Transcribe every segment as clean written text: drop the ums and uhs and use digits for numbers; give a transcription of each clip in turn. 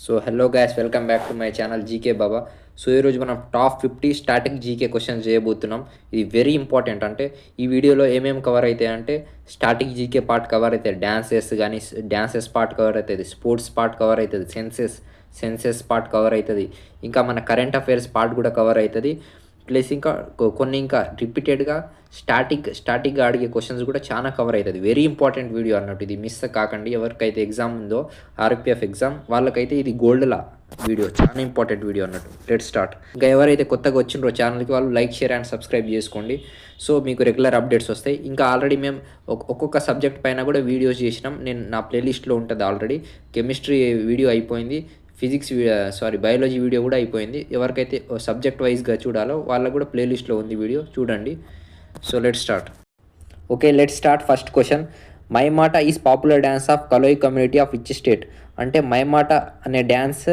So hello guys, welcome back to my channel GK Baba. So ఈరోజు మనం top 50 static GK questions చేయబోతున్నాం. ఇది very important. అంటే ఈ వీడియోలో ఏమేమి కవర్ అవుతాయి అంటే స్టాటిక్ జీకే పార్ట్ కవర్ అవుతుంది, డ్యాన్సెస్ పార్ట్ కవర్ అవుతుంది, స్పోర్ట్స్ పార్ట్ కవర్ అవుతుంది, సెన్సెస్ పార్ట్ కవర్ అవుతుంది, ఇంకా మన కరెంట్ అఫైర్స్ పార్ట్ కూడా కవర్ అవుతుంది. ప్లస్ ఇంకా కొన్ని ఇంకా రిపీటెడ్గా స్టాటిక్గా అడిగే క్వశ్చన్స్ కూడా చాలా కవర్ అవుతుంది. వెరీ ఇంపార్టెంట్ వీడియో అన్నట్టు, ఇది మిస్ కాకండి. ఎవరికైతే ఎగ్జామ్ ఉందో ఆర్పిఎఫ్ ఎగ్జామ్ వాళ్ళకైతే ఇది గోల్డ్లా వీడియో, చాలా ఇంపార్టెంట్ వీడియో అన్నట్టు. Let start. ఇంకా ఎవరైతే కొత్తగా వచ్చిండ్రో ఛానల్కి వాళ్ళు లైక్, షేర్ అండ్ సబ్స్క్రైబ్ చేసుకోండి. సో మీకు రెగ్యులర్ అప్డేట్స్ వస్తాయి. ఇంకా ఆల్రెడీ మేము ఒక్కొక్క సబ్జెక్ట్ పైన కూడా వీడియోస్ చేసినాం. నేను నా ప్లేలిస్ట్లో ఉంటుంది ఆల్రెడీ. కెమిస్ట్రీ వీడియో అయిపోయింది, బయాలజీ వీడియో కూడా అయిపోయింది. ఎవరికైతే సబ్జెక్ట్ వైజ్గా చూడాలో వాళ్ళకు కూడా ప్లేలిస్ట్లో ఉంది వీడియో, చూడండి. So let start. Okay, let start. First question, Mamita is popular dance of Kaloi community of which state? అంటే మైమాట అనే డ్యాన్స్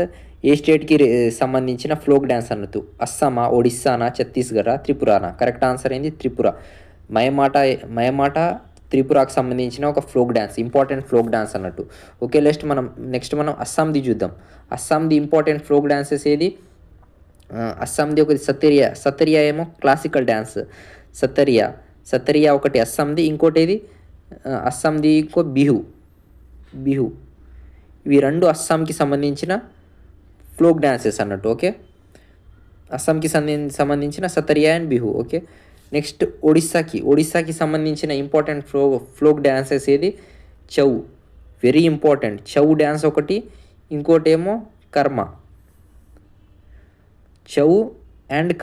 ఏ స్టేట్కి సంబంధించిన ఫ్లోక్ డ్యాన్స్ అన్నట్టు? అస్సామా, ఒడిస్సానా, ఛత్తీస్గఢా, త్రిపురానా? కరెక్ట్ ఆన్సర్ ఏంది త్రిపుర. మైమాట త్రిపురాకు సంబంధించిన ఒక folk dance, important folk dance అన్నట్టు. ఓకే, నెక్స్ట్ మనం అస్సాంది చూద్దాం. అస్సాంది ఇంపార్టెంట్ ఫ్లోక్ డ్యాన్సెస్ ఏది? అస్సాంది ఒకటి సతరియా ఏమో క్లాసికల్ డ్యాన్స్. సతరియా ఒకటి అస్సాంది. ఇంకోటి ఏది? అస్సాంది ఇంకో బిహు. ఇవి రెండు అస్సాంకి సంబంధించిన ఫ్లోక్ డ్యాన్సెస్ అన్నట్టు. ఓకే, అస్సాంకి సంబంధించిన Sattriya and Bihu. Okay, next ఒడిస్సాకి సంబంధించిన ఇంపార్టెంట్ ఫ్లోక్ డ్యాన్సెస్ ఏది? Chhau. Very important. Chhau dance ఒకటి, ఇంకోటి ఏమో కర్మ. చౌ అండ్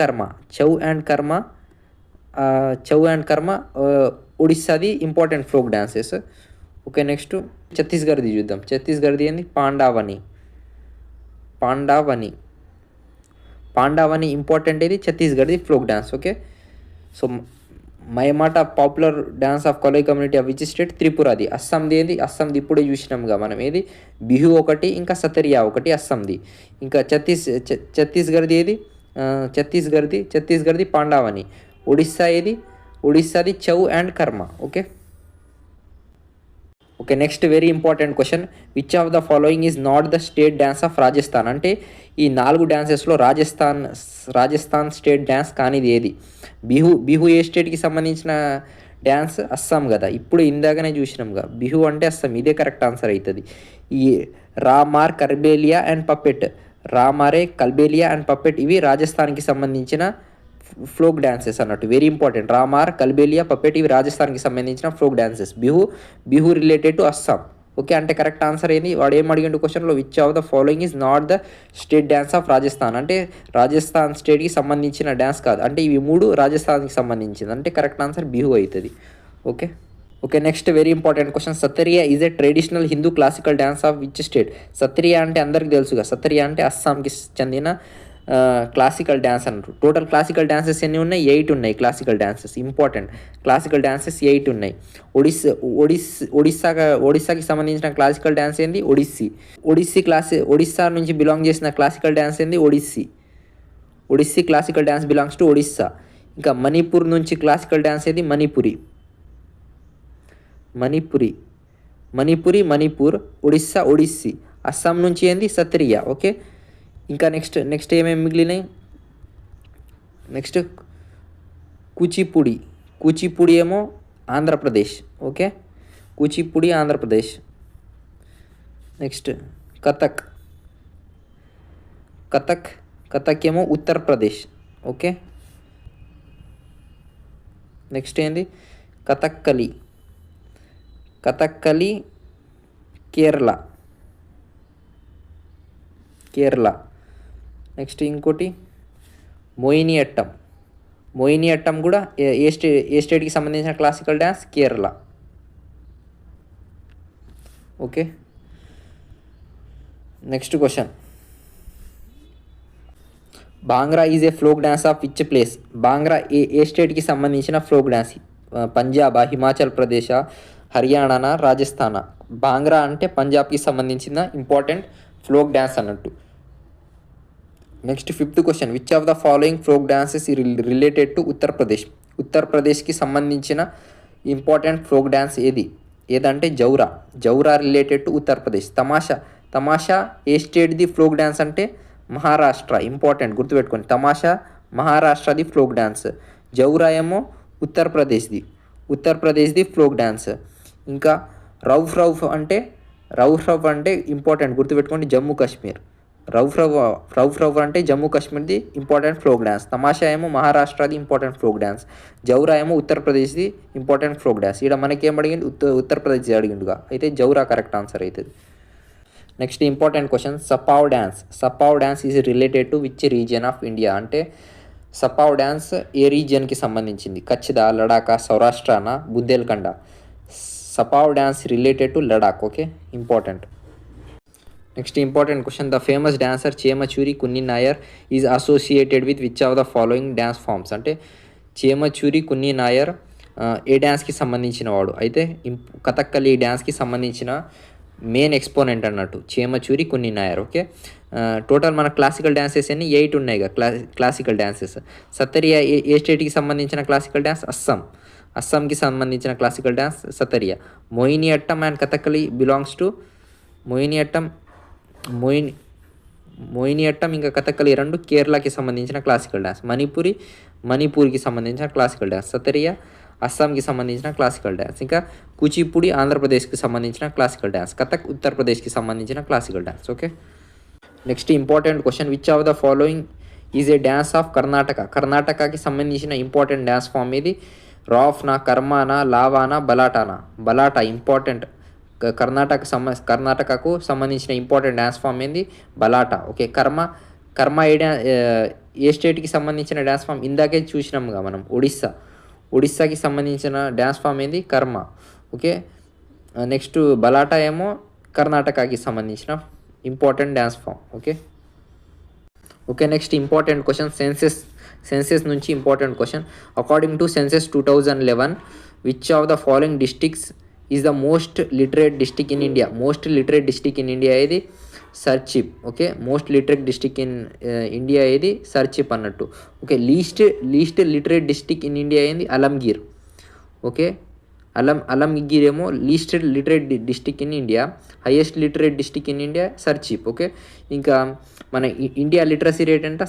కర్మ ఒడిస్సాది important folk dances. Okay, next ఛత్తీస్గఢ్ది చూద్దాం. ఛత్తీస్గఢ్ది ఏంది? పాండావని ఇంపార్టెంట్ ఏది? ఛత్తీస్గఢ్ది folk dance. Okay, so Mamita popular dance of Kaloi community of which state? త్రిపురది. అస్సాంది ఏంది? అస్సాంది ఇప్పుడే చూసినాంగా మనం. ఏది? బిహు ఒకటి, ఇంకా సతరియా ఒకటి అస్సాంది. ఇంకా ఛత్తీస్గఢ్ది ఏది? ఛత్తీస్గఢ్ది పాండావని. ఒడిస్సా ఏది? ఒడిస్సాది చౌ అండ్ కర్మ. Okay, next very important question, which of the following is not the state dance of Rajasthan? అంటే ఈ 4 డ్యాన్సెస్లో రాజస్థాన్ స్టేట్ డ్యాన్స్ కానిది ఏది? బిహు ఏ స్టేట్కి సంబంధించిన డ్యాన్స్? అస్సాం కదా, ఇప్పుడు ఇందాకనే చూసినాంగా. బిహు అంటే అస్సాం, ఇదే కరెక్ట్ ఆన్సర్ అవుతుంది. ఈ రామారే కల్బేలియా అండ్ పప్పెట్ ఇవి రాజస్థాన్కి సంబంధించిన ఫ్లోక్ డ్యాన్సెస్ అన్నట్టు. Very important. రామార్, కల్బేలియా, పప్పెట్ ఇవి రాజస్థాన్కి సంబంధించిన folk dances. Bihu related to Assam. Okay, అంటే కరెక్ట్ ఆన్సర్ ఏంది? వాడు ఏం అడిగిండు క్వశ్చన్లో? Which of the following is not the state dance of Rajasthan? అంటే రాజస్థాన్ స్టేట్కి సంబంధించిన డ్యాన్స్ కాదు. అంటే ఇవి 3 రాజస్థాన్కి సంబంధించింది. అంటే కరెక్ట్ ఆన్సర్ బిహు అవుతుంది. Okay, next very important question, Sattriya is a traditional Hindu classical dance of which state? Sattriya అంటే అందరికీ తెలుసుగా. సత్రియా అంటే అస్సాంకి చెందిన క్లాసికల్ డ్యాన్స్ అన్నారు. టోటల్ క్లాసికల్ డ్యాన్సెస్ ఎన్ని ఉన్నాయి? 8 ఉన్నాయి classical dances. Important, classical dances 8 ఉన్నాయి. ఒడిస్సాకి సంబంధించిన క్లాసికల్ డ్యాన్స్ ఏంది? ఒడిస్సా నుంచి బిలాంగ్ చేసిన క్లాసికల్ డ్యాన్స్ ఏంది? Odissi classical dance belongs to Odisha. ఇంకా మణిపూర్ నుంచి క్లాసికల్ డ్యాన్స్ ఏది? మణిపూర్. ఒడిస్సా ఒడిస్సీ. అస్సాం నుంచి ఏంది? సత్రియా. ఓకే, ఇంకా నెక్స్ట్ ఏమేమి మిగిలినాయి? నెక్స్ట్ కూచిపూడి ఏమో ఆంధ్రప్రదేశ్. ఓకే, కూచిపూడి ఆంధ్రప్రదేశ్. నెక్స్ట్ కథక్ ఏమో ఉత్తరప్రదేశ్. ఓకే, నెక్స్ట్ ఏంది? కథక్కలి కేరళ. నెక్స్ట్ ఇంకోటి మోహినియట్టం కూడా ఏ స్టేట్కి సంబంధించిన classical dance? Kerala. Okay, next question, Bhangra is a folk dance of which place? Bhangra ఏ స్టేట్కి సంబంధించిన ఫ్లోక్ డ్యాన్స్? పంజాబా, హిమాచల్ ప్రదేశ్, హర్యానా, రాజస్థానా? భాంగ్రా అంటే పంజాబ్కి సంబంధించిన ఇంపార్టెంట్ ఫ్లోక్ డ్యాన్స్ అన్నట్టు. Next 5th question, which of the following folk dances related to ఉత్తరప్రదేశ్కి సంబంధించిన ఇంపార్టెంట్ ఫ్లోక్ డ్యాన్స్ ఏదంటే జౌరా రిలేటెడ్ టు ఉత్తరప్రదేశ్. తమాషా ఏ స్టేట్ది ఫ్లోక్ డ్యాన్స్ అంటే మహారాష్ట్ర. ఇంపార్టెంట్, గుర్తుపెట్టుకోండి. తమాషా మహారాష్ట్రది ఫ్లోక్ డ్యాన్స్. జౌరా ఏమో ఉత్తరప్రదేశ్ది ఫ్లోక్ డ్యాన్స్. ఇంకా రౌఫ్ రౌఫ్ అంటే ఇంపార్టెంట్, గుర్తుపెట్టుకోండి, జమ్మూ కాశ్మీర్. రౌఫ్ రౌఫ్ అంటే జమ్మూ కాశ్మీర్ది ఇంపార్టెంట్ ఫ్లోక్ డ్యాన్స్. తమాషా ఏమో మహారాష్ట్రది ఇంపార్టెంట్ ఫ్లోక్ డ్యాన్స్. జౌరా ఏమో ఉత్తరప్రదేశ్ది ఇంపార్టెంట్ ఫ్లోక్ డ్యాన్స్. ఇక్కడ మనకేం అడిగింది, ఉత్తరప్రదేశ్ అడిగిండుగా, అయితే జౌరా కరెక్ట్ ఆన్సర్ అవుతుంది. Next important question, Sapav dance is related to which region of India అంటే సపావ్ డ్యాన్స్ ఏ రీజియన్కి సంబంధించింది? కచ్దా, లడాకా, సౌరాష్ట్రానా, బుందేల్ఖండ? Sapav dance related to Ladakh. Okay, important. Next important question, the famous dancer Chemancheri Kunni Nair is associated with which of the following dance forms అంటే చేమచూరి కున్ని నాయర్ ఏ డ్యాన్స్కి సంబంధించిన వాడు? అయితే కథక్కలి డ్యాన్స్కి సంబంధించిన మెయిన్ ఎక్స్పోనెంట్ అన్నట్టు చేమచూరి కున్ని నాయర్. ఓకే, టోటల్ మన క్లాసికల్ డ్యాన్సెస్ అన్ని 8 ఉన్నాయి కదా క్లాసికల్ డ్యాన్సెస్. సత్తరియా ఏ స్టేట్కి సంబంధించిన క్లాసికల్ డ్యాన్స్? అస్సాంకి సంబంధించిన classical dance Sattriya. Mohiniyattam and Kathakali belongs to Mohiniyattam ఇంకా కథక్కలి రెండు కేరళకి సంబంధించిన క్లాసికల్ డ్యాన్స్. మణిపూర్కి సంబంధించిన క్లాసికల్ డ్యాన్స్. సత్తరియా అస్సాంకి సంబంధించిన క్లాసికల్ డ్యాన్స్. ఇంకా కూచిపూడి ఆంధ్రప్రదేశ్కి సంబంధించిన క్లాసికల్ డ్యాన్స్. కథక్ ఉత్తరప్రదేశ్కి సంబంధించిన classical dance. Okay, next important question, which of the following is a dance of కర్ణాటకకి సంబంధించిన ఇంపార్టెంట్ డ్యాన్స్ ఫామ్ ఇది రాఫ్నా, కర్మానా, లావానా, బలాటా. ఇంపార్టెంట్, కర్ణాటకకు సంబంధించిన ఇంపార్టెంట్ డ్యాన్స్ ఫామ్ ఏంది? బలాటా. ఓకే, కర్మ ఏ స్టేట్కి సంబంధించిన డ్యాన్స్ ఫామ్? ఇందాకే చూసినాముగా మనం, ఒడిస్సాకి సంబంధించిన డ్యాన్స్ ఫామ్ ఏంది? కర్మ. ఓకే, నెక్స్ట్ బలాటా ఏమో కర్ణాటకకి సంబంధించిన important dance form. Okay, next important question, census నుంచి important question, according to census 2011 which of the following districts is the most literate district in India? మోస్ట్ లిటరేట్ డిస్ట్రిక్ట్ ఇన్ ఇండియా ఏది? Serchhip. Okay, most literate district in India ఏది? సర్చిప్ అన్నట్టు. Okay, least literate district in India ఏంది? Alangir. Okay, Alangir ఏమో least literate district in India. Highest literate district in India Serchhip. Okay, ఇంకా మన India literacy rate అంట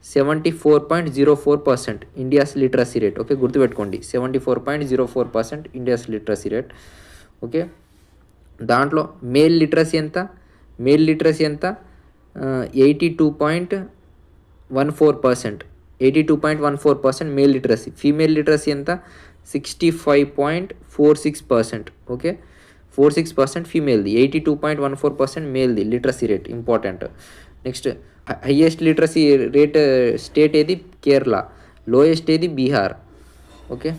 74.04% India's literacy rate. Okay, గుర్తుపెట్టుకోండి, 74.04% India's literacy rate. Okay, దాంట్లో male literacy ఎంత? 82.14% male literacy. Female literacy ఎంత? 65.46%. Okay, 46% ఫీమేల్ది, 82.14% మేల్ది literacy rate. Important. Next highest literacy rate state ఏది? కేరళ. లోయెస్ట్ ఏది? Bihar. Okay,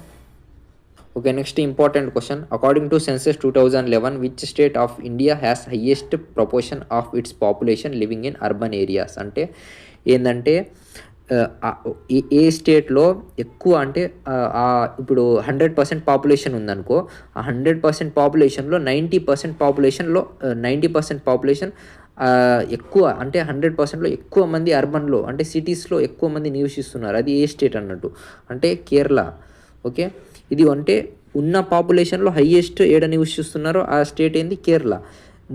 next important question, according to census 2011 which state of India has highest proportion of its population living in urban areas అంటే ఏంటంటే ఏ స్టేట్లో ఎక్కువ అంటే ఇప్పుడు 100% పాపులేషన్ ఉందనుకో, ఆ 100% పాపులేషన్లో 90% పాపులేషన్ ఎక్కువ అంటే 100%లో ఎక్కువ మంది అర్బన్లో అంటే సిటీస్లో ఎక్కువ మంది నివసిస్తున్నారు. అది ఏ స్టేట్ అన్నట్టు అంటే కేరళ. ఓకే, ఇది అంటే ఉన్న పాపులేషన్లో హైయెస్ట్ ఏడ నివసిస్తున్నారో ఆ స్టేట్ ఏంది? కేరళ.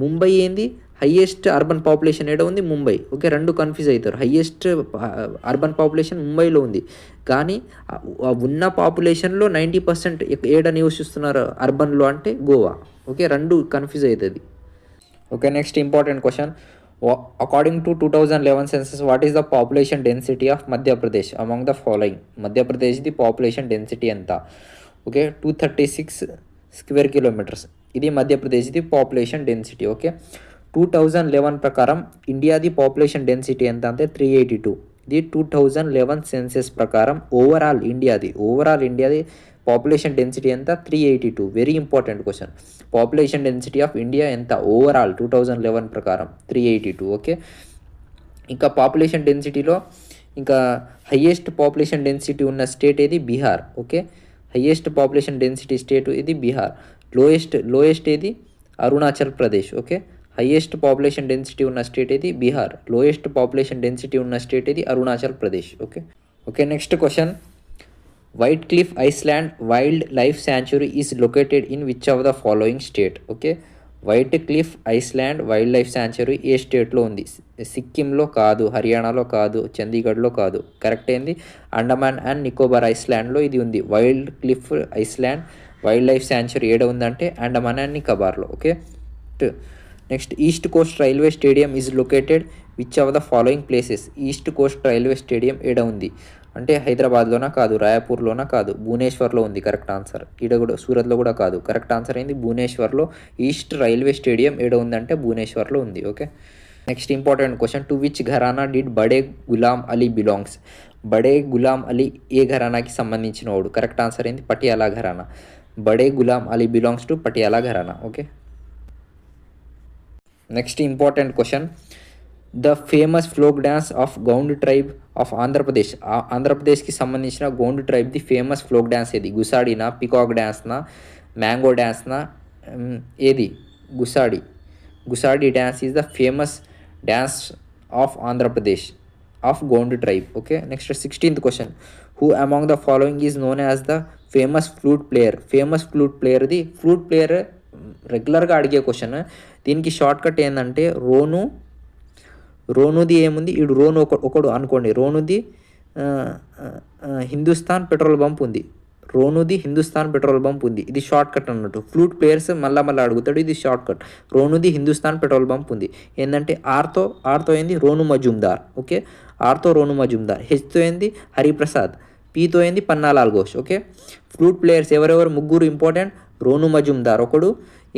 ముంబై ఏంది? హైయెస్ట్ అర్బన్ పాపులేషన్ ఏడ ఉంది? ముంబై. ఓకే, రెండు కన్ఫ్యూజ్ అవుతారు. హైయెస్ట్ అర్బన్ పాపులేషన్ ముంబైలో ఉంది, కానీ ఉన్న పాపులేషన్లో 90% ఏడ నివసిస్తున్నారు అర్బన్లో అంటే గోవా. ఓకే, రెండు కన్ఫ్యూజ్ అవుతుంది. Okay, next important question, according to 2011 census what is the population density of Madhya Pradesh among the following? మధ్యప్రదేశ్ది పాపులేషన్ డెన్సిటీ ఎంత? Okay, 236 square kilometres. ఇది మధ్యప్రదేశ్ది పాపులేషన్ డెన్సిటీ. ఓకే, 2011 ప్రకారం ఇండియాది పాపులేషన్ డెన్సిటీ ఎంత అంటే 382. ఇది 2011 సెన్సెస్ ప్రకారం ఓవరాల్ ఇండియాది పాపులేషన్ డెన్సిటీ ఎంత? 382. Very important question, population density of India ఎంత ఓవరాల్ 2011 ప్రకారం? 382. ఓకే, ఇంకా పాపులేషన్ డెన్సిటీలో ఇంకా హైయెస్ట్ పాపులేషన్ డెన్సిటీ ఉన్న స్టేట్ ఏది? Bihar. Okay, highest population density state ఇది బీహార్. లోయెస్ట్ ఏది? Arunachal Pradesh. Okay, highest population density ఉన్న స్టేట్ ఏది? బీహార్. లోయెస్ట్ పాపులేషన్ డెన్సిటీ ఉన్న స్టేట్ ఏది? Arunachal Pradesh. Okay, next question, white cliff island wild life sanctuary is located in which of the following state? Okay, white cliff island wildlife sanctuary ఏ స్టేట్లో ఉంది? సిక్కింలో కాదు, హర్యానాలో కాదు, చండీగఢ్లో కాదు. కరెక్ట్ ఏంది? అండమాన్ అండ్ నికోబార్ ఐస్లాండ్లో ఇది ఉంది. Wild cliff island wildlife sanctuary ఏడ ఉందంటే అండమాన్ అండ్ నికోబార్లో. Okay. Next east Coast railway stadium is located which of the following places? ఈస్ట్ కోస్ట్ రైల్వే స్టేడియం ఏడ ఉంది అంటే హైదరాబాద్లోనా కాదు, రాయపూర్లోనా కాదు, భువనేశ్వర్లో ఉంది. Correct answer. ఈడ కూడా సూరత్లో కూడా కాదు. కరెక్ట్ ఆన్సర్ ఏంది? భువనేశ్వర్లో. ఈస్ట్ రైల్వే స్టేడియం ఏడ ఉందంటే భువనేశ్వర్లో ఉంది. Okay. Next important question, to which Gharana did బడే గులాం అలీ బిలాంగ్స్? బడే గులాం అలీ ఏ ఘరానాకి సంబంధించిన వాడు? కరెక్ట్ ఆన్సర్ ఏంది? Patiala gharana. Bade Ghulam Ali belongs to Patiala gharana. Okay. Next important question, the famous folk dance of Gond tribe of Andhra Pradesh. ఆంధ్రప్రదేశ్కి సంబంధించిన గౌండ్ ట్రైబ్ది ఫేమస్ ఫోక్ డ్యాన్స్ ఏది? గుసాడినా, పికాక్ డ్యాన్స్నా, మ్యాంగో డ్యాన్స్నా, ఏది? Gussadi dance is the famous dance of Andhra Pradesh of Gond tribe. Okay. Next 16th question, who among the following is known as the famous flute player? Famous flute ప్లేయర్ది flute player రెగ్యులర్గా అడిగే question. దీనికి short cut ఏంటంటే రోనుది ఏముంది? ఇడు రోను ఒకడు అనుకోండి. రోనుది హిందుస్థాన్ పెట్రోల్ బంప్ ఉంది. రోనుది హిందుస్థాన్ పెట్రోల్ బంప్ ఉంది. ఇది షార్ట్ కట్ అన్నట్టు. ఫ్లూట్ ప్లేయర్స్ మళ్ళీ అడుగుతాడు. ఇది షార్ట్ కట్. రోనుది హిందుస్థాన్ పెట్రోల్ బంప్ ఉంది. ఏంటంటే ఆర్తో ఏంది? రోను మజుందార్. ఓకే. ఆర్తో రోను మజుందార్. హెచ్తో ఏంది? హరిప్రసాద్. పీతో ఏంది? Pannalal Ghosh. Okay. Flute players ఎవరెవరు? ముగ్గురు ఇంపార్టెంట్. రోను మజుందార్ ఒకడు,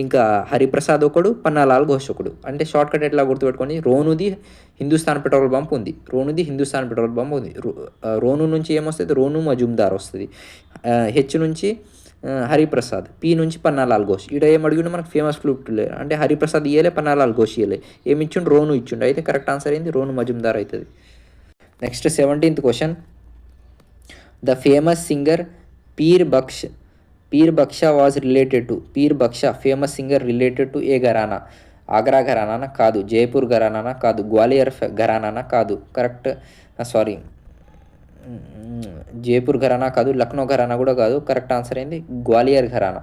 ఇంకా హరిప్రసాద్ ఒకడు, పన్నాలాల్ ఘోష్ ఒకడు. అంటే షార్ట్ కట్ ఎట్లా గుర్తుపెట్టుకోండి? రోనుది హిందుస్థాన్ పెట్రోల్ బంప్ ఉంది. రోనుది హిందుస్థాన్ పెట్రోల్ బంప్ ఉంది. రోను నుంచి ఏమొస్తుంది? రోను మజుందార్ వస్తుంది. హెచ్ నుంచి హరిప్రసాద్, పి నుంచి పన్నాలాల్ ఘోష్. ఈడ ఏం అడిగిండు మనకు? ఫేమస్ ఫ్లూట్ ప్లేయర్ అంటే హరిప్రసాద్ ఇయ్యలే, పన్నాలాల్ ఘోష్ ఇయ్యలే. ఏమి ఇచ్చిండు? రోను ఇచ్చిండు. అయితే కరెక్ట్ ఆన్సర్ ఏంది? రోను మజుందార్ అవుతుంది. Next 17th question, the famous singer Pir Baksh was related to? Pir Baksh famous singer related to ఏ ఘరానా? ఆగ్రా ఘరానా కాదు, జైపూర్ ఘరానా కాదు, గ్వాలియర్ ఘరానా కాదు. కరెక్ట్. సారీ, జైపూర్ ఘరానా కాదు, లక్నో ఘరానా కూడా కాదు. కరెక్ట్ ఆన్సర్ ఏంది? Gwalior gharana.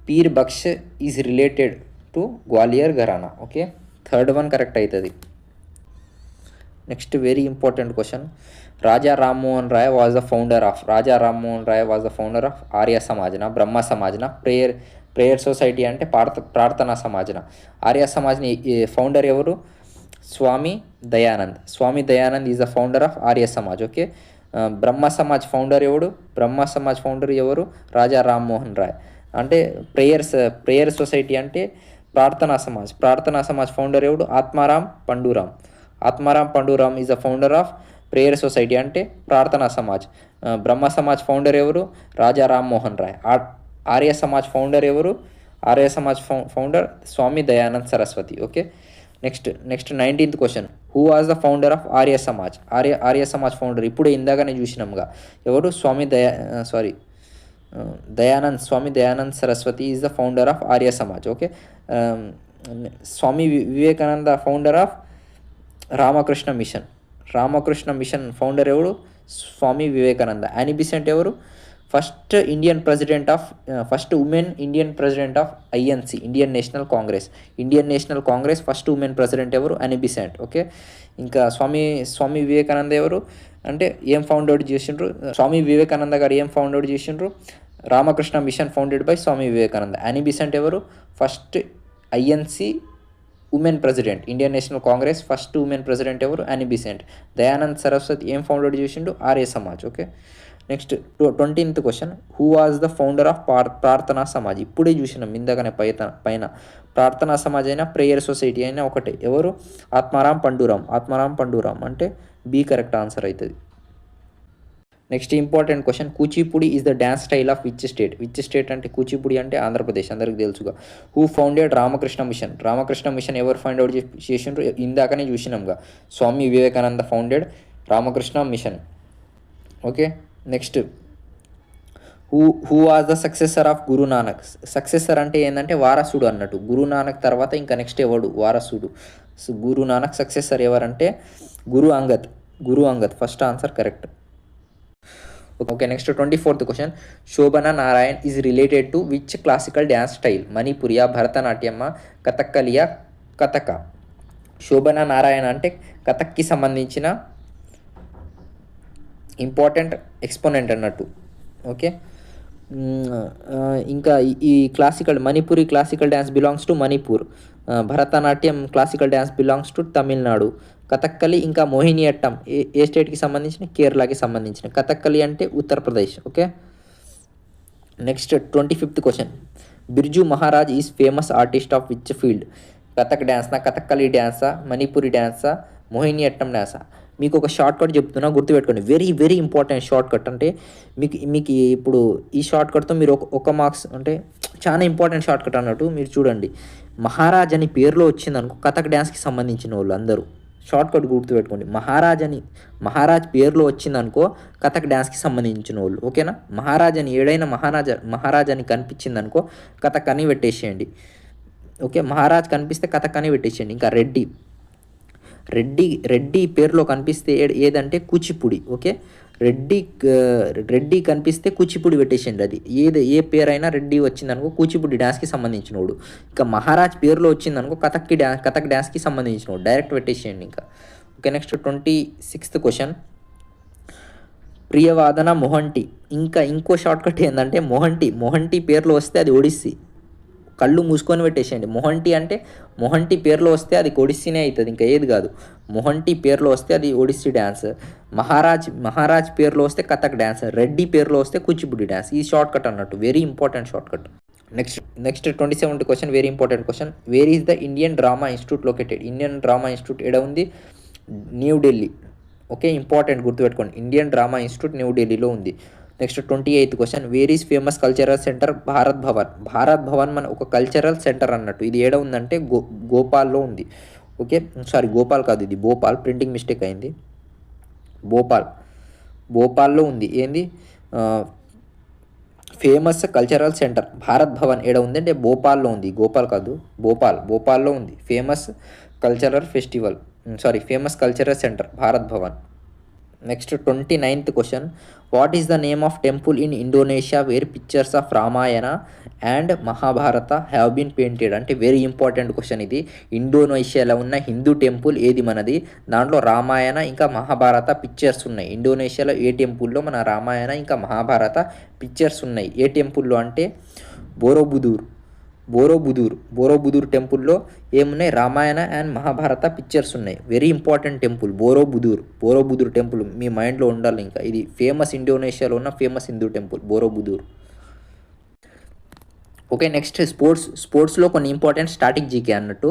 Pir Baksh is related to Gwalior gharana. Okay. Third one correct అవుతుంది. Next very important question, Raja Rammohan Roy was the founder of Arya సమాజ్న, బ్రహ్మ సమాజ్న, ప్రేయర్ సొసైటీ అంటే ప్రార్థనా సమాజ్న. ఆర్య సమాజ్ని ఫౌండర్ ఎవరు? Swami Dayanand is the founder of Arya Samaj. Okay. Brahmo Samaj founder ఎవరు? రాజా రామ్మోహన్ రాయ్. అంటే ప్రేయర్ సొసైటీ అంటే ప్రార్థనా సమాజ్ ఫౌండర్ ఎవడు? Atmaram Pandurang is the founder of prayer society అంటే ప్రార్థనా సమాజ్. బ్రహ్మ సమాజ్ ఫౌండర్ ఎవరు? రాజా రామ్మోహన్ రాయ్. ఆర్య సమాజ్ ఫౌండర్ ఎవరు? Founder Swami Dayanand Saraswati. Okay. Next 19th question, who was the founder of Arya Samaj founder? ఇప్పుడు ఇందాకనే చూసినాంగా. ఎవరు? Swami Dayanand Saraswati is the founder of Arya Samaj. Okay. Swami Vivekananda founder of Ramakrishna mission founder ఎవరు? స్వామి వివేకానంద. యానీ బిసెంట్ ఎవరు? First women Indian president of INC, Indian National Congress first women president ఎవరు? Annie Besant. Okay. ఇంకా స్వామి వివేకానంద ఎవరు అంటే ఏం ఫౌండర్ చేసిండ్రు? స్వామి వివేకానంద గారు ఏం ఫౌండర్ చేసిండ్రు? Ramakrishna mission founded by Swami Vivekananda. Annie Besant ఎవరు? First INC women president. Indian National Congress first women president ఎవరు? Annie Besant. దయానంద్ సరస్వతి ఏం ఫౌండర్ చేసిండు? Arya Samaj. Okay. Next 20th question, who was the founder of Prarthana Samaj? ఇప్పుడే చూసినాం ఇందాకనే పైన. ప్రార్థనా సమాజ్ అయినా ప్రేయర్ సొసైటీ అయినా ఒకటే. ఎవరు? ఆత్మారాం పండూరాం అంటే బి కరెక్ట్ ఆన్సర్ అవుతుంది. Next important question, Kuchipudi is the dance style of which state అంటే కూచిపూడి అంటే ఆంధ్రప్రదేశ్, అందరికి తెలుసుగా. హూ ఫౌండెడ్ రామకృష్ణ మిషన్ ఎవరు ఫైండ్ అవుట్ చేసిండ్రు? ఇందాకనే చూసినాంగా. Swami Vivekananda founded Ramakrishna mission. Okay. Next, who was the successor of Guru Nanak? Successor అంటే ఏంటంటే వారసుడు అన్నట్టు. గురునానక్ తర్వాత ఇంకా నెక్స్ట్ ఎవడు? వారసుడు. గురునానక్ సక్సెసర్ ఎవరంటే Guru Angad. First answer correct. Okay, next 24th question. Shobhana Narayan is related to which classical dance style? మణిపురియా, భరతనాట్యమా, కథక్కలియా, కథక? శోభన నారాయణ అంటే కథక్కి సంబంధించిన ఇంపార్టెంట్ ఎక్స్పోనెంట్ అన్నట్టు. ఓకే, ఇంకా ఈ classical Manipuri classical dance belongs to Manipur. Bharatanatyam classical dance belongs to Tamil Nadu. Kathakali ఇంకా మోహినియట్టం ఏ స్టేట్కి సంబంధించిన? కేరళకి సంబంధించిన. కథక్కలి అంటే Uttar Pradesh. Okay, next 25th question. Birju Maharaj is famous artist of which field? Kathak డ్యాన్సా, కథక్కలి డ్యాన్సా, మణిపురి డ్యాన్సా, మోహినియట్టం డ్యాన్సా? మీకు ఒక షార్ట్ కట్ చెప్తున్నా, గుర్తుపెట్టుకోండి. Very very important short cut. అంటే మీకు ఇప్పుడు ఈ షార్ట్ కట్తో మీరు ఒక మార్క్స్ అంటే చాలా ఇంపార్టెంట్ షార్ట్ కట్ అన్నట్టు. మీరు చూడండి, మహారాజ్ అని పేరులో వచ్చిందనుకో కథక్ డ్యాన్స్కి సంబంధించిన వాళ్ళు అందరూ. షార్ట్ కట్ గుర్తుపెట్టుకోండి, మహారాజ్ పేరులో వచ్చిందనుకో కథక్ డ్యాన్స్కి సంబంధించిన వాళ్ళు. ఓకేనా? మహారాజ్ అని ఏడైనా మహారాజ్ అని కనిపించిందనుకో కథక్ అని పెట్టేసేయండి. ఓకే, మహారాజ్ కనిపిస్తే కథక్ అని పెట్టేసేయండి. ఇంకా రెడ్డి పేరులో కనిపిస్తే ఏదంటే కూచిపూడి. ఓకే, రెడ్డి కనిపిస్తే కూచిపూడి పెట్టేసిండి. అది ఏ పేరైనా రెడ్డి వచ్చిందనుకో కూచిపూడి డ్యాన్స్కి సంబంధించినోడు. ఇంకా మహారాజ్ పేరులో వచ్చిందనుకో కథక్ డ్యాన్స్కి సంబంధించినోడు. డైరెక్ట్ పెట్టేసేయండి ఇంకా. Okay, next 26th question. Priyavadana Mohanty. ఇంకో షార్ట్ కట్ ఏంటంటే మొహంటి పేరులో వస్తే అది ఒడిస్సీ. కళ్ళు మూసుకొని పెట్టేసేయండి. మొహంటి పేరులో వస్తే అది ఒడిస్సీనే అవుతుంది, ఇంకా ఏది కాదు. మొహంటి పేరులో వస్తే అది ఒడిస్సీ డ్యాన్స్. మహారాజ్ పేరులో వస్తే కథక్ డ్యాన్స్. రెడ్డి పేరులో వస్తే కూచిపూడి డ్యాన్స్. ఈ షార్ట్ కట్ అన్నట్టు very important short cut. Next 27th question, very important question. Where is the Indian drama institute located? Indian drama institute ఎక్కడ ఉంది? న్యూఢిల్లీ. ఓకే, ఇంపార్టెంట్ గుర్తుపెట్టుకోండి. ఇండియన్ డ్రామా ఇన్స్టిట్యూట్ న్యూఢిల్లీలో ఉంది. Next 28th question. Where is famous cultural centre Bharat Bhavan మన ఒక cultural centre అన్నట్టు. ఇది ఏడ ఉందంటే గోపాల్లో ఉంది. ఓకే, సారీ గోపాల్ కాదు, ఇది భోపాల్. ప్రింటింగ్ మిస్టేక్ అయింది. భోపాల్లో ఉంది. ఏంది famous cultural centre Bharat Bhavan ఏడ ఉంది అంటే భోపాల్లో ఉంది. గోపాల్ కాదు, భోపాల్లో ఉంది. Famous cultural centre Bharat Bhavan. Next 29th question. What is the name of temple in Indonesia where pictures of Ramayana and Mahabharata have been painted? అంటే వెరీ ఇంపార్టెంట్ క్వశ్చన్ ఇది. ఇండోనేషియాలో ఉన్న హిందూ టెంపుల్ ఏది మనది? దాంట్లో రామాయణ ఇంకా మహాభారత పిక్చర్స్ ఉన్నాయి. ఇండోనేషియాలో ఏ టెంపుల్లో మన రామాయణ ఇంకా మహాభారత పిక్చర్స్ ఉన్నాయి? ఏ టెంపుల్లో అంటే బోరోబుదూర్ టెంపుల్లో ఏమున్నాయి? రామాయణ అండ్ మహాభారత పిక్చర్స్ ఉన్నాయి. Very important temple Borobudur temple మీ మైండ్లో ఉండాలి. ఇంకా ఇది ఫేమస్, ఇండోనేషియాలో ఉన్న famous Hindu temple Borobudur. Okay, next స్పోర్ట్స్లో కొన్ని ఇంపార్టెంట్ స్టాటిక్ జీకే అన్నట్టు.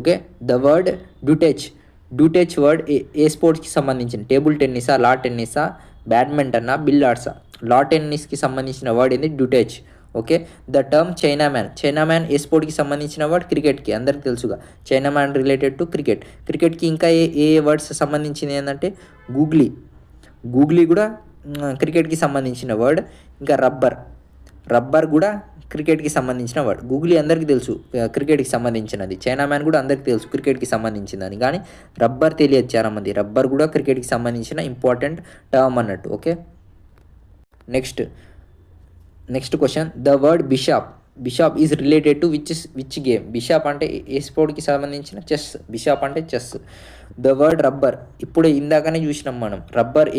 ఓకే, ద వర్డ్ డ్యూటెచ్ వర్డ్ ఏ స్పోర్ట్స్కి సంబంధించిన? టేబుల్ టెన్నిసా, లా టెన్నిసా, బ్యాడ్మింటన్నా, బిల్లార్డ్సా? లా టెన్నిస్కి సంబంధించిన వర్డ్ ఏంది? డ్యూటెచ్. ఓకే, ద టర్మ్ చైనామ్యాన్ ఏ స్పోర్ట్కి సంబంధించిన వర్డ్? క్రికెట్కి. అందరికి తెలుసుగా చైనామ్యాన్ రిలేటెడ్ టు క్రికెట్కి ఇంకా ఏ వర్డ్స్ సంబంధించింది ఏంటంటే గూగ్లీ కూడా క్రికెట్కి సంబంధించిన వర్డ్. ఇంకా రబ్బర్ కూడా క్రికెట్కి సంబంధించిన వర్డ్. గూగ్లీ అందరికీ తెలుసు క్రికెట్కి సంబంధించినది. చైనామ్యాన్ కూడా అందరికీ తెలుసు క్రికెట్కి సంబంధించిందని. కానీ రబ్బర్ తెలియదు చాలామంది. రబ్బర్ కూడా క్రికెట్కి సంబంధించిన ఇంపార్టెంట్ టర్మ్ అన్నట్టు. Okay, next question. The word bishop is related to which game? Bishop అంటే ఏ స్పోర్ట్కి సంబంధించిన? చెస్. బిషాప్ అంటే చెస్. ద వర్డ్ రబ్బర్ ఇప్పుడు ఇందాకనే చూసినాం మనం. రబ్బర్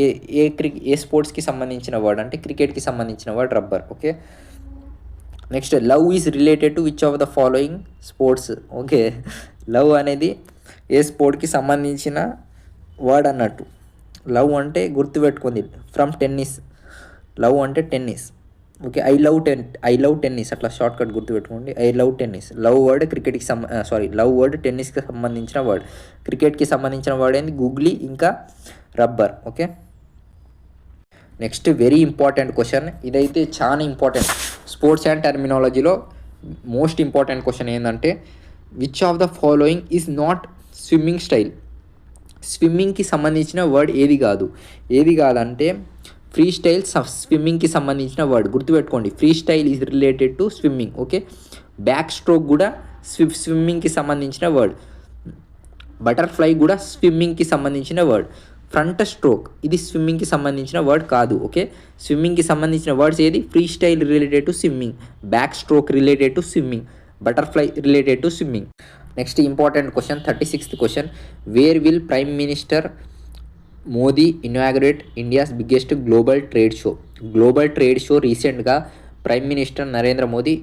ఏ స్పోర్ట్స్కి సంబంధించిన వర్డ్ అంటే క్రికెట్కి సంబంధించిన word rubber. Okay, next love is related to which of the following sports? Okay, love అనేది ఏ స్పోర్ట్కి సంబంధించిన వర్డ్ అన్నట్టు. లవ్ అంటే గుర్తుపెట్టుకుంది ఫ్రమ్ టెన్నిస్. లవ్ అంటే tennis. Okay, I love tennis అట్లా షార్ట్ కట్ గుర్తుపెట్టుకోండి. I love tennis. Love word టెన్నిస్కి సంబంధించిన వర్డ్. క్రికెట్కి సంబంధించిన వర్డ్ ఏంది? గూగ్లీ ఇంకా rubber. Okay, next very important question. ఇదైతే చాలా ఇంపార్టెంట్ స్పోర్ట్స్ అండ్ టర్మినాలజీలో మోస్ట్ ఇంపార్టెంట్ క్వశ్చన్ ఏంటంటే which of the following is not swimming style? స్విమ్మింగ్కి సంబంధించిన వర్డ్ ఏది కాదంటే ఫ్రీ స్టైల్ స్విమ్మింగ్కి సంబంధించిన వర్డ్. గుర్తుపెట్టుకోండి, free style is related to swimming. Okay, back stroke కూడా స్విమ్మింగ్కి సంబంధించిన వర్డ్. బటర్ఫ్లై కూడా స్విమ్మింగ్కి సంబంధించిన వర్డ్. ఫ్రంట్ స్ట్రోక్ ఇది స్విమ్మింగ్కి సంబంధించిన వర్డ్ కాదు. ఓకే, స్విమ్మింగ్కి సంబంధించిన వర్డ్స్ ఏది? Freestyle related to swimming, backstroke related to swimming, butterfly related to swimming. Next important question 36th question, where will prime minister Modi inaugurate India's biggest global trade show? Global trade show రీసెంట్గా prime minister Narendra Modi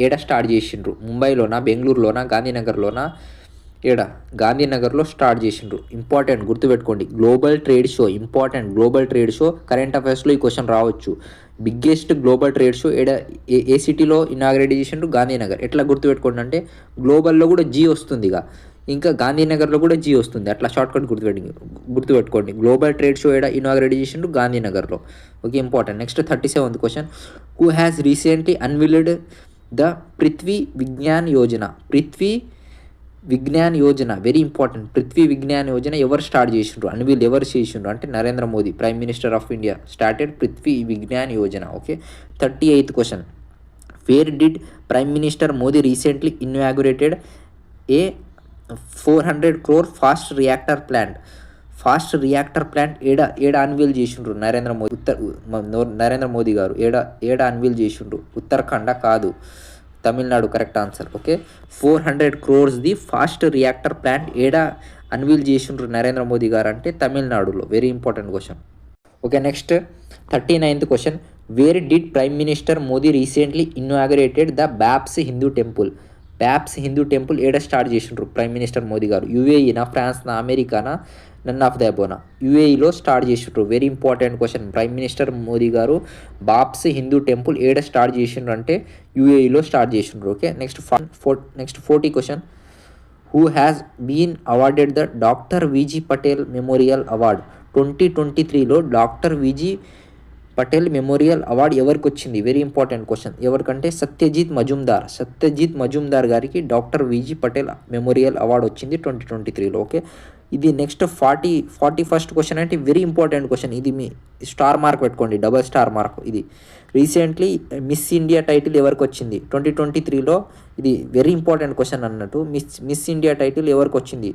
ఏడ start చేసిండ్రు? ముంబైలోనా, బెంగళూరులోనా, గాంధీనగర్లోనా? గాంధీనగర్లో start చేసిండ్రు. Important, గుర్తుపెట్టుకోండి. Global trade show important. Global trade show current అఫైర్స్లో ఈ క్వశ్చన్ రావచ్చు. బిగ్గెస్ట్ గ్లోబల్ ట్రేడ్ షో ఏ సిటీలో ఇనాగ్రేట్ చేసిండ్రు? గాంధీనగర్. ఎట్లా గుర్తుపెట్టుకోండి అంటే గ్లోబల్లో కూడా జీ వస్తుంది, ఇంకా గాంధీనగర్లో కూడా జీ వస్తుంది. అట్లా షార్ట్కట్ గుర్తుపెట్టుకోండి. గ్లోబల్ ట్రేడ్ షో ఇనాగ్రేట్ చేసిండ్రు? గాంధీనగర్లో. Okay, important. Next 37th question, who has recently unveiled the Prithvi Vigyan Yojana? Prithvi Vigyan Yojana very important. Prithvi Vigyan Yojana ఎవరు స్టార్ట్ చేసిండ్రు? అన్వీల్ ఎవరు చేసిండ్రు అంటే Narendra Modi, prime minister of India started Prithvi Vigyan Yojana. Okay, 38th question, where did prime minister Modi recently inaugurated a 400 crore fast reactor plant? Fast reactor plant ఏడ unveil చేసిండ్రు నరేంద్ర మోదీ గారు? ఏడ unveil చేసిండ్రు? ఉత్తరాఖండ కాదు, Tamil Nadu correct answer. Okay, 400 crores the fast reactor plant ఏడ unveil చేసిండ్రు నరేంద్ర మోదీ గారు అంటే తమిళనాడులో. Very important question. Okay, next 39th question, where did prime minister Modi recently inaugurated the BAPS Hindu temple? BAPS Hindu temple ఏడ స్టార్ట్ చేసిండ్రు ప్రైమ్ మినిస్టర్ మోదీ గారు? యుఏఈనా, ఫ్రాన్స్నా, అమెరికానా, నన్ ఆఫ్ ద అబోనా? యుఏఈలో స్టార్ట్ చేసిండ్రు. Very important question. Prime minister Modi garu BAPS Hindu temple ఏడ స్టార్ట్ చేసిండ్రు అంటే యుఏఈలో స్టార్ట్ చేసిండ్రు. Okay, next 40 question, who has been awarded the doctor V G Patel memorial award? 2023లో doctor V G Patel memorial award ఎవరికి వచ్చింది? Very important question. ఎవరికంటే సత్యజిత్ మజుందార్ గారికి doctor V G Patel memorial award వచ్చింది 2023లో. ఓకే, ఇది నెక్స్ట్ 41st క్వశ్చన్ అంటే వెరీ ఇంపార్టెంట్ క్వశ్చన్. ఇది మీ స్టార్ మార్క్ పెట్టుకోండి, డబల్ స్టార్ మార్క్. ఇది రీసెంట్లీ మిస్ ఇండియా టైటిల్ ఎవరికి వచ్చింది 2023లో? ఇది వెరీ ఇంపార్టెంట్ క్వశ్చన్ అన్నట్టు. మిస్ ఇండియా టైటిల్ ఎవరికి వచ్చింది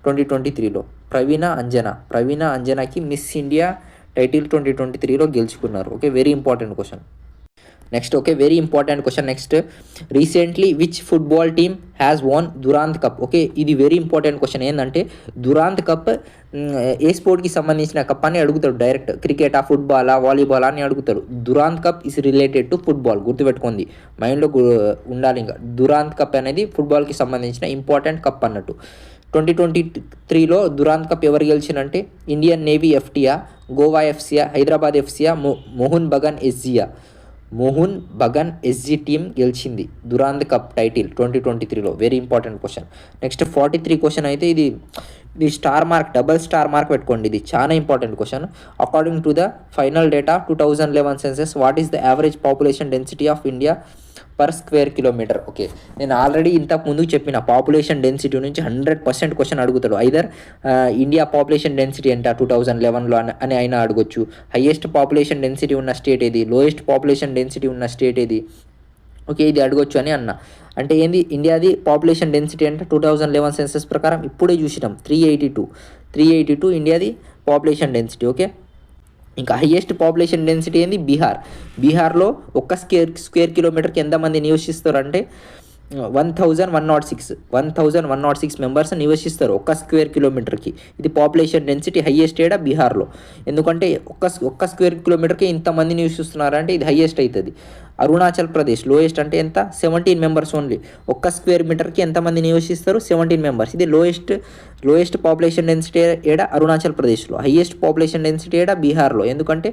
2023లో? ప్రవీణ అంజనాకి మిస్ ఇండియా టైటిల్ 2023లో గెలుచుకున్నారు. Okay, very important question. Next okay, very important question. Next, recently which football team has won Durand cup? Okay, ఇది వెరీ ఇంపార్టెంట్ క్వశ్చన్. ఏంటంటే Durand cup ఏ స్పోర్ట్కి సంబంధించిన కప్ అని అడుగుతాడు డైరెక్ట్. క్రికెటా, ఫుట్బాలా, వాలీబాలా అని అడుగుతాడు. Durand cup is related to football. గుర్తుపెట్టుకుంది, మైండ్లో ఉండాలి. ఇంకా దురాంత్ కప్ అనేది ఫుట్బాల్కి సంబంధించిన ఇంపార్టెంట్ కప్ అన్నట్టు. 2023లో దురాంత్ కప్ ఎవరు గెలిచినంటే ఇండియన్ నేవీ ఎఫ్టీయా, గోవా ఎఫ్సియా, హైదరాబాద్ ఎఫ్సియా, మోహన్ బగాన్ ఎస్జీ టీం గెలిచింది దురాంత్ కప్ టైటిల్ 2023లో. Very important question. Next 43 question అయితే ఇది star mark, double star mark పెట్టుకోండి. ఇది చాలా important question. According to the final data 2011 census, what is the average population density of India per square kilometer? Okay, నేను already ఇంతకు ముందుకు చెప్పిన population density నుంచి 100% క్వశ్చన్ అడుగుతాడు. ఐదర్ ఇండియా పాపులేషన్ డెన్సిటీ ఎంత 2011లో అని అయినా అడగొచ్చు. హైయెస్ట్ పాపులేషన్ డెన్సిటీ ఉన్న స్టేట్ ఏది, లోయెస్ట్ పాపులేషన్ డెన్సిటీ ఉన్న స్టేట్ ఏది, ఓకే ఇది అడగొచ్చు అని అన్న. అంటే ఏంది, ఇండియాది పాపులేషన్ డెన్సిటీ అంటే 2011 సెన్సెస్ ప్రకారం ఇప్పుడే చూసినాం 382 ఇండియాది పాపులేషన్ డెన్సిటీ. ఓకే, ఇంకా హైయెస్ట్ పాపులేషన్ డెన్సిటీ ఏంది, బీహార్లో ఒక్క స్క్వేర్ కిలోమీటర్కి ఎంతమంది నివసిస్తారు అంటే 1106 మెంబర్స్ నివసిస్తారు ఒక్క స్క్వేర్ కిలోమీటర్కి. ఇది పాపులేషన్ డెన్సిటీ హైయెస్ట్ ఏడా బీహార్లో. ఎందుకంటే ఒక్క స్క్వేర్ కిలోమీటర్కి ఇంతమంది నివసిస్తున్నారంటే ఇది హైయెస్ట్ అవుతుంది. అరుణాచల్ ప్రదేశ్ లోయెస్ట్ అంటే ఎంత, 17 మెంబర్స్ ఓన్లీ. ఒక్క స్క్వేర్ మీటర్కి ఎంతమంది నివసిస్తారు, 17 మెంబర్స్. ఇది లోయెస్ట్ పాపులేషన్ డెన్సిటీ ఏడా అరుణాచల్ ప్రదేశ్లో, హైయెస్ట్ పాపులేషన్ డెన్సిటీ ఏడా బీహార్లో. ఎందుకంటే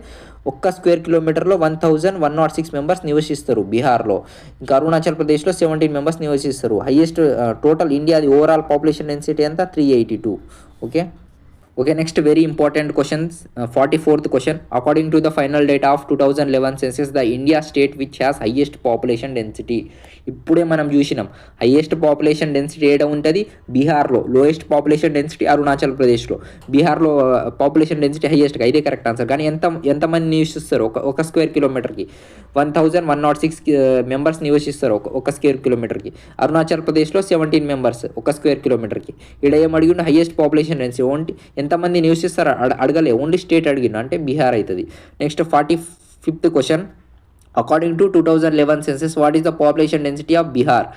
ఒక్క స్క్వేర్ కిలోమీటర్లో 1106 మెంబర్స్ నివసిస్తారు బీహార్లో. ఇంకా అరుణాచల్ ప్రదేశ్లో 17 మెంబర్స్ నివసిస్తారు. హైయెస్ట్ టోటల్ ఇండియాది ఓవరాల్ పాపులేషన్ డెన్సిటీ ఎంత, 382. Okay, next very important questions. 44th question, according to the final data of 2011 census the India state which has highest population density? ఇప్పుడే మనం చూసినాం హైయెస్ట్ పాపులేషన్ డెన్సిటీ ఏడ ఉంటుంది, బీహార్లో. Lowest population density Arunachal ప్రదేశ్లో. బీహార్లో population density హైయెస్ట్గా, ఇదే కరెక్ట్ ఆన్సర్. కానీ ఎంతమంది నివసిస్తారు ఒక స్క్వేర్ కిలోమీటర్కి? 1106 మెంబర్స్ నివసిస్తారు ఒక స్క్వేర్ కిలోమీటర్కి. అరుణాచల్ ప్రదేశ్లో 17 మెంబర్స్ ఒక స్క్వేర్ కిలోమీటర్కి. ఇక్కడ ఏం అడిగిండు, హైయెస్ట్ పాపులేషన్ డెన్సిటీ ఎంతమంది నివసిస్తారు అడగలే, ఓన్లీ స్టేట్ అడిగిండు అంటే బీహార్ అవుతుంది. Next 45th question, according to 2011 census what is the population density of Bihar.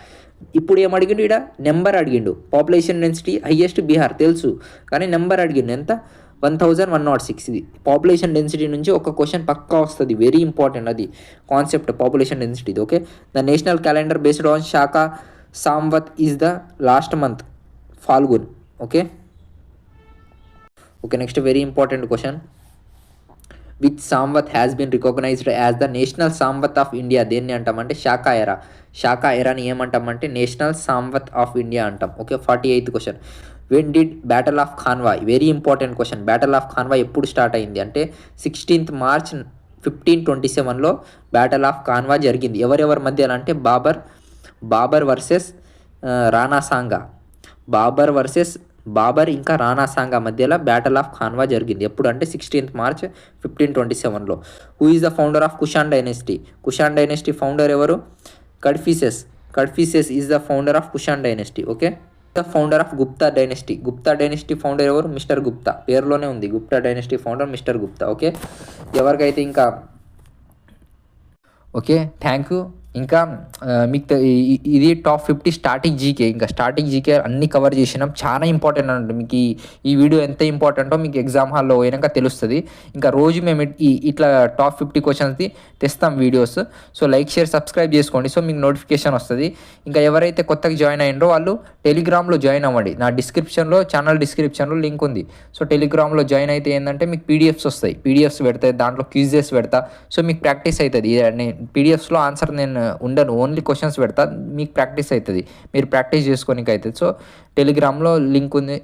ఇప్పుడు ఏం అడిగిండు, ఇక్కడ నెంబర్ అడిగిండు. పాపులేషన్ డెన్సిటీ హైయెస్ట్ బీహార్ తెలుసు, కానీ నెంబర్ అడిగిండు ఎంత, 1106. ఇది పాపులేషన్ డెన్సిటీ నుంచి ఒక క్వశ్చన్ పక్కా వస్తుంది, వెరీ ఇంపార్టెంట్ అది concept population density. Okay, the national calendar based on Shaka Samvat is the last month Phalgun. Okay okay next very important question, which Samvat has been recognized as the national Samvat of India. దేన్ని అంటామంటే Shaka era. Shaka ఎరాని ఏమంటామంటే national Samvat of India అంటాం. Okay 48th question, when did battle of Khanwa. Very important question, battle of Khanwa ఎప్పుడు start అయింది అంటే 16th March 1527లో battle of Khanwa జరిగింది. ఎవరెవరి మధ్యలో అంటే బాబర్ వర్సెస్ రాణా సాంగా. బాబర్ ఇంకా రాణా సాంగా మధ్యలో బ్యాటల్ ఆఫ్ ఖాన్వా జరిగింది. ఎప్పుడు అంటే 16th March 1527లో. Who is the founder of Kushan dynasty. Kushan dynasty founder ఎవరు, Kadphises is the founder of Kushan dynasty. Okay, the founder of Gupta dynasty founder ఎవరు, మిస్టర్ గుప్తా. పేరులోనే ఉంది Gupta dynasty founder mister Gupta. Okay, ఎవరికైతే ఇంకా ఓకే థ్యాంక్ యూ. ఇంకా మీకు ఇది టాప్ 50 స్టాటిక్ జీకే. ఇంకా స్టాటిక్ జీకే అన్నీ కవర్ చేసినాం, చాలా ఇంపార్టెంట్ అంటే మీకు ఈ వీడియో ఎంత ఇంపార్టెంటో మీకు ఎగ్జామ్ హాల్లో పోయినాక తెలుస్తుంది. ఇంకా రోజు మేము ఇట్లా టాప్ 50 క్వశ్చన్స్ది తెస్తాం videos. So like share subscribe చేసుకోండి, సో మీకు నోటిఫికేషన్ వస్తుంది. ఇంకా ఎవరైతే కొత్తగా జాయిన్ అయ్యిండ్రో వాళ్ళు టెలిగ్రామ్లో జాయిన్ అవ్వండి. నా ఛానల్ డిస్క్రిప్షన్లో లింక్ ఉంది. సో టెలిగ్రామ్లో జాయిన్ అయితే ఏంటంటే మీకు పీడిఎఫ్స్ వస్తాయి, పీడిఎఫ్స్ పెడతాయి, దాంట్లో క్విజెస్ పెడతా. సో మీకు ప్రాక్టీస్ అవుతుంది. పీడిఎఫ్స్లో ఆన్సర్ నేను ఉండను, ఓన్లీ క్వశ్చన్స్ పెడతా, మీకు ప్రాక్టీస్ అవుతుంది, మీరు ప్రాక్టీస్ చేసుకోనికి అవుతుంది. సో టెలిగ్రామ్లో లింక్ ఉంది,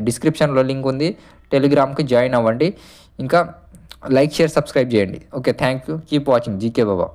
డిస్క్రిప్షన్లో లింక్ ఉంది, టెలిగ్రామ్కి జాయిన్ అవ్వండి. ఇంకా లైక్ షేర్ సబ్స్క్రైబ్ చేయండి. Okay thank you, keep watching GK Baba.